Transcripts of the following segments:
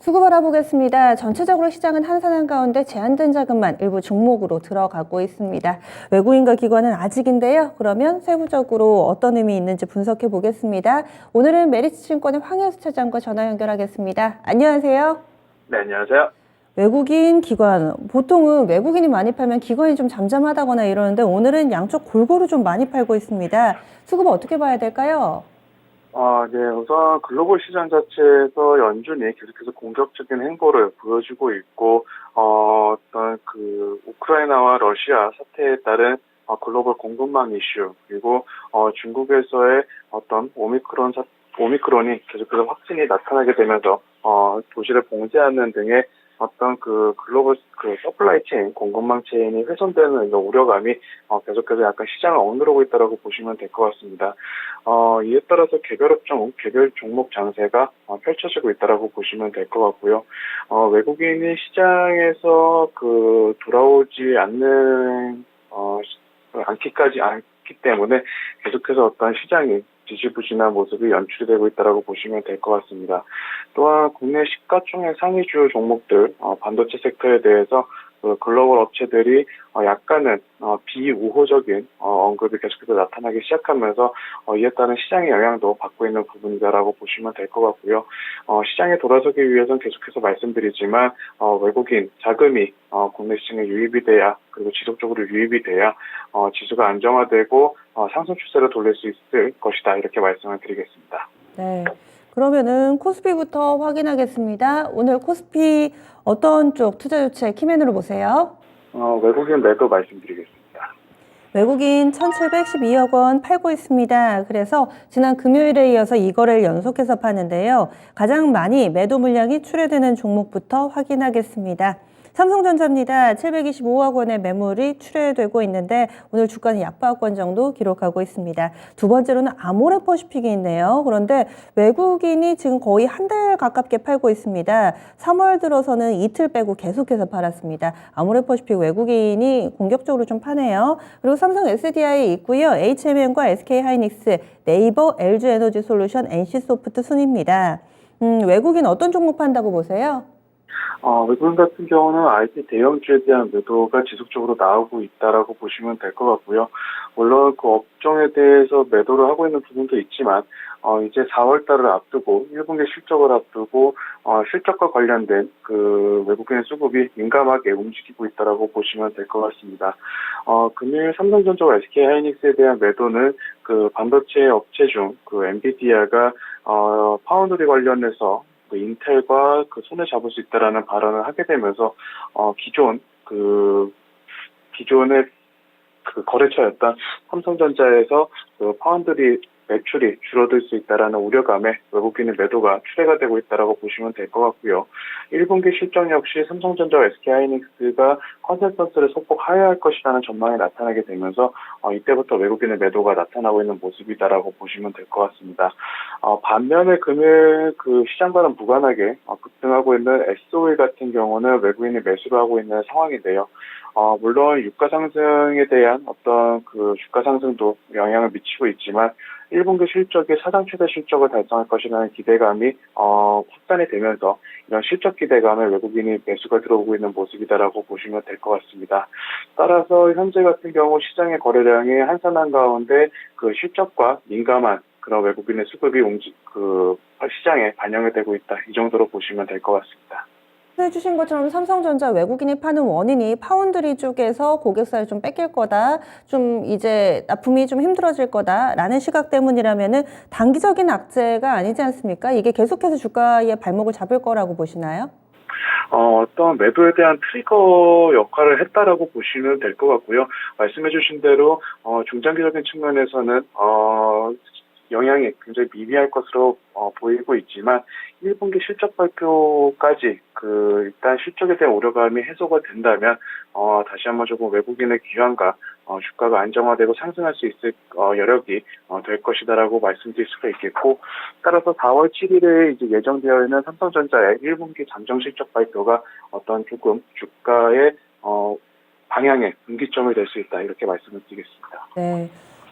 수급 알아보겠습니다. 전체적으로 시장은 한산한 가운데 제한된 자금만 일부 종목으로 들어가고 있습니다. 외국인과 기관은 아직인데요. 그러면 세부적으로 어떤 의미 있는지 분석해 보겠습니다. 오늘은 메리츠증권의 황현수 차장과 전화 연결하겠습니다. 안녕하세요. 네, 안녕하세요. 외국인, 기관. 보통은 외국인이 많이 팔면 기관이 좀 잠잠하다거나 이러는데 오늘은 양쪽 골고루 좀 많이 팔고 있습니다. 수급 어떻게 봐야 될까요? 네, 우선 글로벌 시장 자체에서 연준이 계속해서 공격적인 행보를 보여주고 있고, 어떤 우크라이나와 러시아 사태에 따른 글로벌 공급망 이슈, 그리고 중국에서의 어떤 오미크론이 계속해서 확진이 나타나게 되면서 도시를 봉쇄하는 등의 어떤 글로벌 서플라이 체인, 공급망 체인이 훼손되는 이런 우려감이 계속해서 약간 시장을 억누르고 있다고 보시면 될 것 같습니다. 이에 따라서 개별 종목 장세가 펼쳐지고 있다고 보시면 될 것 같고요. 외국인이 시장에서 돌아오지 않기 때문에 계속해서 어떤 시장이 지지부진한 모습이 연출이 되고 있다고 보시면 될 것 같습니다. 또한 국내 시가총액 상위 주요 종목들, 반도체 섹터에 대해서 글로벌 업체들이 약간은 비우호적인 언급이 계속해서 나타나기 시작하면서 이에 따른 시장의 영향도 받고 있는 부분이다라고 보시면 될 것 같고요. 시장에 돌아서기 위해서는 계속해서 말씀드리지만 외국인 자금이 국내 시장에 유입이 돼야, 그리고 지속적으로 유입이 돼야 지수가 안정화되고 상승 추세를 돌릴 수 있을 것이다, 이렇게 말씀을 드리겠습니다. 네. 그러면은 코스피부터 확인하겠습니다. 오늘 코스피 어떤 쪽 투자 유치 키맨으로 보세요? 외국인 매도 말씀드리겠습니다. 외국인 1,712억 원 팔고 있습니다. 그래서 지난 금요일에 이어서 이 거래를 연속해서 파는데요. 가장 많이 매도 물량이 출회되는 종목부터 확인하겠습니다. 삼성전자입니다. 725억 원의 매물이 출회되고 있는데 오늘 주가는 약보합권 정도 기록하고 있습니다. 두 번째로는 아모레퍼시픽이 있네요. 그런데 외국인이 지금 거의 한 달 가깝게 팔고 있습니다. 3월 들어서는 이틀 빼고 계속해서 팔았습니다. 아모레퍼시픽 외국인이 공격적으로 좀 파네요. 그리고 삼성 SDI 있고요. HMM과 SK하이닉스, 네이버, LG에너지솔루션, NC소프트 순입니다. 외국인 어떤 종목 판다고 보세요? 외국인 같은 경우는 IT 대형주에 대한 매도가 지속적으로 나오고 있다라고 보시면 될 것 같고요. 물론 그 업종에 대해서 매도를 하고 있는 부분도 있지만, 이제 4월 달을 앞두고 1분기 실적을 앞두고 실적과 관련된 외국인의 수급이 민감하게 움직이고 있다라고 보시면 될 것 같습니다. 금일 삼성전자와 SK하이닉스에 대한 매도는 반도체 업체 중 엔비디아가 파운드리 관련해서 인텔과 손에 잡을 수 있다라는 발언을 하게 되면서 기존의 거래처였던 삼성전자에서 파운드리 매출이 줄어들 수 있다라는 우려감에 외국인의 매도가 출회가 되고 있다라고 보시면 될 것 같고요. 1분기 실적 역시 삼성전자와 SK하이닉스가 컨센서스를 소폭 하회할 것이라는 전망이 나타나게 되면서 이때부터 외국인의 매도가 나타나고 있는 모습이다라고 보시면 될 것 같습니다. 반면에 금일 시장과는 무관하게 급등하고 있는 SOE 같은 경우는 외국인이 매수를 하고 있는 상황인데요. 물론 유가 상승에 대한 어떤 주가 상승도 영향을 미치고 있지만 1분기 실적이 사상 최대 실적을 달성할 것이라는 기대감이 확산이 되면서 이런 실적 기대감에 외국인이 매수가 들어오고 있는 모습이다라고 보시면 될 것 같습니다. 따라서 현재 같은 경우 시장의 거래량이 한산한 가운데 실적과 민감한 그런 외국인의 수급이 시장에 반영이 되고 있다, 이 정도로 보시면 될 것 같습니다. 해주신 것처럼 삼성전자 외국인이 파는 원인이 파운드리 쪽에서 고객사를 좀 뺏길 거다, 좀 이제 납품이 좀 힘들어질 거다라는 시각 때문이라면은 단기적인 악재가 아니지 않습니까? 이게 계속해서 주가의 발목을 잡을 거라고 보시나요? 어떤 매도에 대한 트리거 역할을 했다라고 보시면 될 것 같고요. 말씀해주신 대로 중장기적인 측면에서는 영향이 굉장히 미미할 것으로 보이고 있지만 1분기 실적 발표까지 일단 실적에 대한 우려감이 해소가 된다면 다시 한번 조금 외국인의 기관과 주가가 안정화되고 상승할 수 있을 여력이 될 것이다라고 말씀드릴 수가 있겠고, 따라서 4월 7일에 이제 예정되어 있는 삼성전자의 1분기 잠정 실적 발표가 어떤 조금 주가의 방향의 분기점이 될 수 있다, 이렇게 말씀을 드리겠습니다. 네.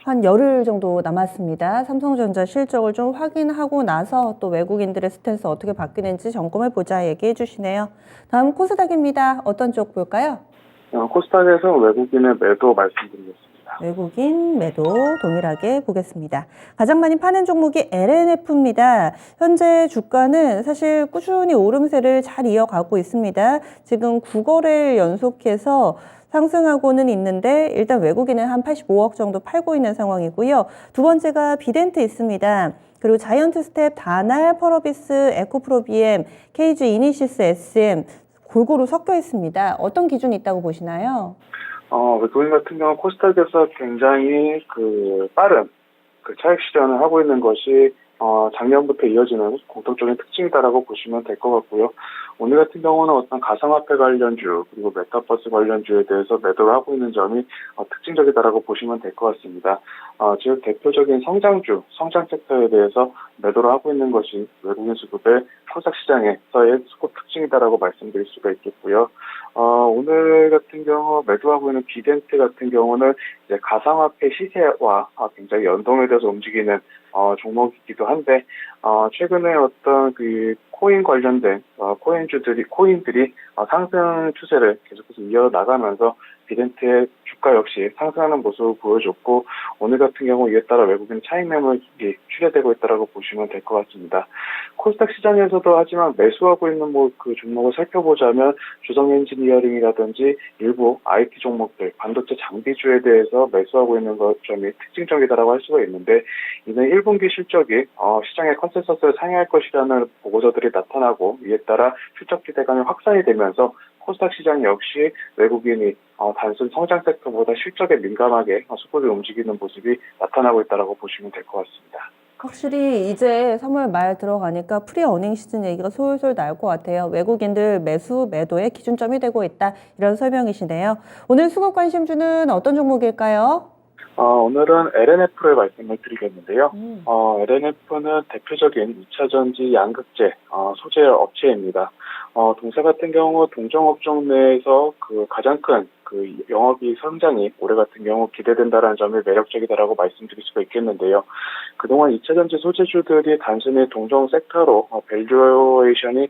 한 열흘 정도 남았습니다. 삼성전자 실적을 좀 확인하고 나서 또 외국인들의 스탠스 어떻게 바뀌는지 점검해 보자 얘기해 주시네요. 다음 코스닥입니다. 어떤 쪽 볼까요? 코스닥에서 외국인의 매도 말씀드리겠습니다. 외국인 매도 동일하게 보겠습니다. 가장 많이 파는 종목이 LNF입니다. 현재 주가는 사실 꾸준히 오름세를 잘 이어가고 있습니다. 지금 9거래일 연속해서 상승하고는 있는데 일단 외국인은 한 85억 정도 팔고 있는 상황이고요. 두 번째가 비덴트 있습니다. 그리고 자이언트 스텝, 다날, 펄어비스, 에코프로비엠, KG 이니시스 SM 골고루 섞여 있습니다. 어떤 기준이 있다고 보시나요? 외국인 같은 경우는 코스닥에서 굉장히 빠른 차익 실현을 하고 있는 것이 작년부터 이어지는 공통적인 특징이다라고 보시면 될 것 같고요. 오늘 같은 경우는 어떤 가상화폐 관련주 그리고 메타버스 관련주에 대해서 매도를 하고 있는 점이 특징적이다라고 보시면 될 것 같습니다. 즉 대표적인 성장주, 성장 섹터에 대해서 매도를 하고 있는 것이 외국인 수급의 코스닥 시장에서의 수급 특징이다라고 말씀드릴 수가 있겠고요. 오늘 같은 경우 매도하고 있는 비덴트 같은 경우는 이제 가상화폐 시세와 굉장히 연동에 돼서 움직이는 종목이기도 한데 최근에 어떤 코인 관련된 코인들이 상승 추세를 계속해서 이어나가면서 비덴트의 주가 역시 상승하는 모습을 보여줬고 오늘 같은 경우 이에 따라 외국인 차익 매물이 출회되고 있다고 보시면 될 것 같습니다. 코스닥 시장에서도 하지만 매수하고 있는 그 종목을 살펴보자면 주성 엔지니어링이라든지 일부 IT 종목들, 반도체 장비주에 대해서 매수하고 있는 점이 특징적이다라고 할 수가 있는데 이는 1분기 실적이 시장의 컨센서스를 상회할 것이라는 보고서들이 나타나고 이에 따라 실적 기대감이 확산이 되면서 코스닥 시장 역시 외국인이 단순 성장 섹터보다 실적에 민감하게 수급이 움직이는 모습이 나타나고 있다고 보시면 될 것 같습니다. 확실히 이제 3월 말 들어가니까 프리 어닝 시즌 얘기가 솔솔 나올 것 같아요. 외국인들 매수, 매도의 기준점이 되고 있다. 이런 설명이시네요. 오늘 수급 관심주는 어떤 종목일까요? 오늘은 LNF를 말씀을 드리겠는데요. LNF는 대표적인 2차전지 양극재 소재 업체입니다. 동사 같은 경우 동종업종 내에서 가장 큰 영업이익 성장이 올해 같은 경우 기대된다는 점이 매력적이다라고 말씀드릴 수가 있겠는데요. 그동안 2차전지 소재주들이 단순히 동종 섹터로 밸류에이션이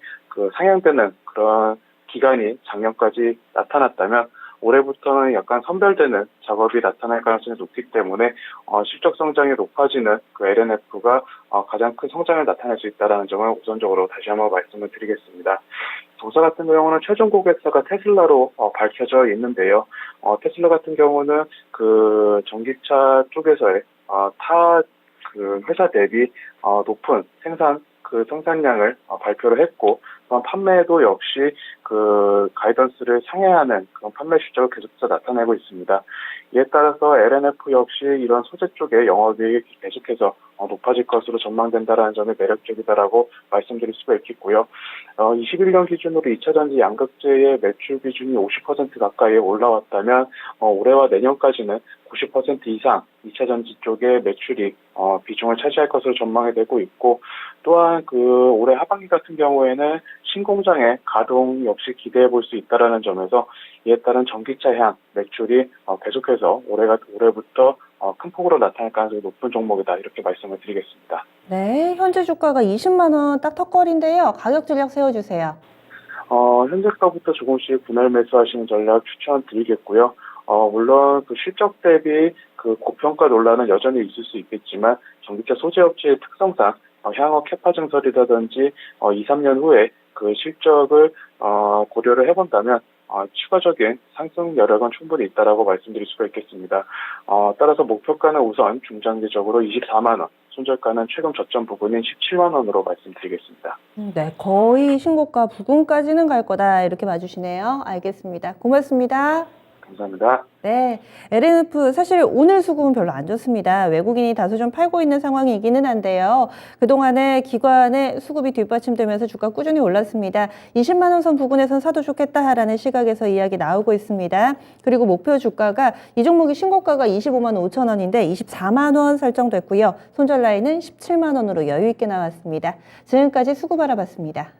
상향되는 그런 기간이 작년까지 나타났다면 올해부터는 약간 선별되는 작업이 나타날 가능성이 높기 때문에 실적 성장이 높아지는 LNF가 가장 큰 성장을 나타낼 수 있다는 점을 우선적으로 다시 한번 말씀을 드리겠습니다. 동사 같은 경우는 최종 고객사가 테슬라로 밝혀져 있는데요. 테슬라 같은 경우는 전기차 쪽에서의 타 회사 대비 높은 생산량을 발표를 했고 또한 판매도 역시 가이던스를 상회하는 그런 판매 실적을 계속해서 나타내고 있습니다. 이에 따라서 LNF 역시 이런 소재 쪽의 영업이익이 계속해서 높아질 것으로 전망된다는 점이 매력적이다라고 말씀드릴 수가 있겠고요. 21년 기준으로 2차전지 양극재의 매출 비중이 50% 가까이 올라왔다면 올해와 내년까지는 90% 이상 2차전지 쪽의 매출이 비중을 차지할 것으로 전망이 되고 있고 또한 올해 하반기 같은 경우에는 신공장의 가동 역시 기대해 볼 수 있다는 점에서 이에 따른 전기차향 매출이 계속해서 올해부터 큰 폭으로 나타날 가능성이 높은 종목이다 이렇게 말씀을 드리겠습니다. 네, 현재 주가가 20만 원 딱 턱걸인데요. 가격 전략 세워주세요. 현재가부터 조금씩 분할 매수하시는 전략 추천드리겠고요. 물론 실적 대비 고평가 논란은 여전히 있을 수 있겠지만 전기차 소재 업체의 특성상 향후 캐파 증설이라든지 2, 3년 후에 실적을 고려를 해본다면 추가적인 상승 여력은 충분히 있다라고 말씀드릴 수가 있겠습니다. 따라서 목표가는 우선 중장기적으로 24만 원, 손절가는 최근 저점 부근인 17만 원으로 말씀드리겠습니다. 네, 거의 신고가 부근까지는 갈 거다 이렇게 봐주시네요. 알겠습니다. 고맙습니다. 감사합니다. 네, LNF 사실 오늘 수급은 별로 안 좋습니다. 외국인이 다소 좀 팔고 있는 상황이기는 한데요. 그동안에 기관의 수급이 뒷받침되면서 주가 꾸준히 올랐습니다. 20만 원 선 부근에선 사도 좋겠다라는 시각에서 이야기 나오고 있습니다. 그리고 목표 주가가 이 종목이 신고가가 25만 5천 원인데 24만 원 설정됐고요. 손절 라인은 17만 원으로 여유 있게 나왔습니다. 지금까지 수급 알아봤습니다.